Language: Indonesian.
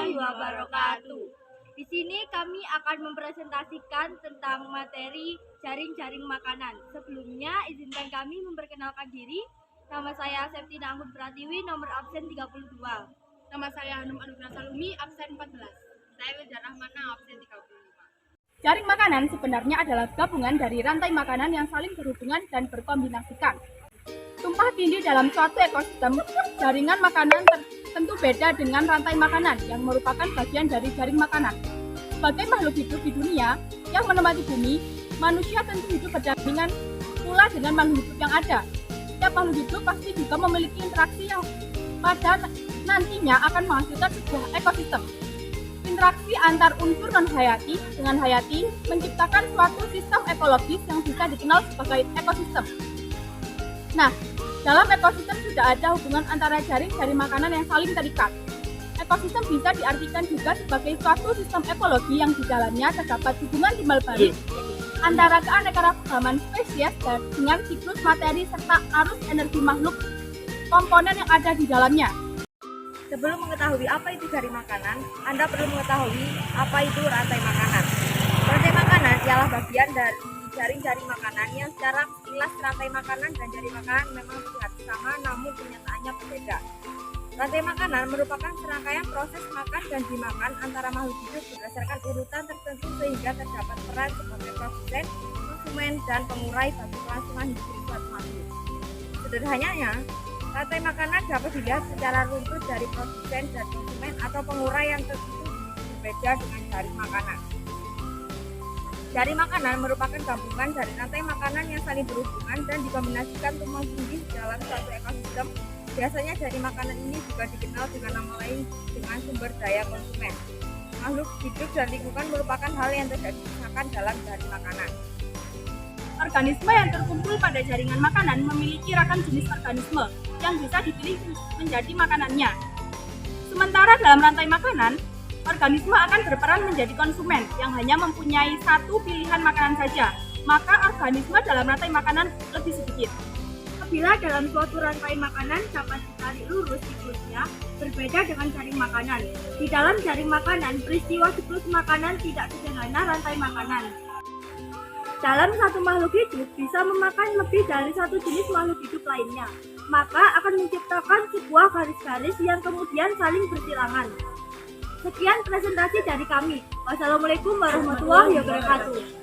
warahmatullahi wabarakatuh. Di sini kami akan mempresentasikan tentang materi jaring-jaring makanan. Sebelumnya, izinkan kami memperkenalkan diri. Nama saya Septina Anggun Pratiwi, nomor absen 32. Nama saya Hanum Anugrah Salumi, absen 14. Saya Wilda Rahmana, absen 35. Jaring makanan sebenarnya adalah gabungan dari rantai makanan yang saling berhubungan dan berkombinasikan. Tumpah tindih dalam suatu ekosistem, jaringan makanan tentu beda dengan rantai makanan yang merupakan bagian dari jaring makanan. Sebagai makhluk hidup di dunia yang menempati bumi, manusia tentu hidup berdampingan pula dengan makhluk hidup yang ada. Setiap makhluk hidup pasti juga memiliki interaksi yang pada nantinya akan menghasilkan sebuah ekosistem. Interaksi antar unsur non-hayati dengan hayati menciptakan suatu sistem ekologis yang bisa dikenal sebagai ekosistem. Nah, dalam ekosistem sudah ada hubungan antara jaring-jaring makanan yang saling terikat. Ekosistem bisa diartikan juga sebagai suatu sistem ekologi yang di dalamnya terdapat hubungan timbal balik antara keanekaragaman spesies dan dengan siklus materi serta arus energi makhluk komponen yang ada di dalamnya. Sebelum mengetahui apa itu jaring makanan, Anda perlu mengetahui apa itu rantai makanan. Rantai makanan ialah bagian dari jaring-jaring makanan yang secara sekilas rantai makanan dan jaring makanan memang terlihat sama namun kenyataannya berbeda. Rantai makanan merupakan serangkaian proses makan dan dimakan antara makhluk hidup berdasarkan urutan tertentu sehingga terdapat peran sebagai produsen, konsumen, dan pengurai bagi kelangsungan hidup suatu makhluk. Sederhananya, rantai makanan dapat dilihat secara runtut dari produsen dan konsumen atau pengurai yang tentu berbeda dengan jaring makanan. Jaring makanan merupakan gabungan dari rantai makanan yang saling berhubungan dan dikombinasikan tumpang tindih dalam suatu ekosistem. Biasanya jaring makanan ini juga dikenal dengan nama lain dengan sumber daya konsumen. Makhluk hidup dan lingkungan merupakan hal yang tidak dipisahkan dalam jaring makanan. Organisme yang terkumpul pada jaringan makanan memiliki ragam jenis organisme yang bisa dipilih menjadi makanannya. Sementara dalam rantai makanan, organisme akan berperan menjadi konsumen yang hanya mempunyai satu pilihan makanan saja, maka organisme dalam rantai makanan lebih sedikit. Apabila dalam suatu rantai makanan dapat ditarik lurus siklusnya, berbeda dengan jaring makanan. Di dalam jaring makanan, peristiwa siklus makanan tidak sederhana rantai makanan. Dalam satu makhluk hidup bisa memakan lebih dari satu jenis makhluk hidup lainnya, maka akan menciptakan sebuah garis-garis yang kemudian saling bersilangan. Sekian presentasi dari kami. Wassalamualaikum warahmatullahi wabarakatuh.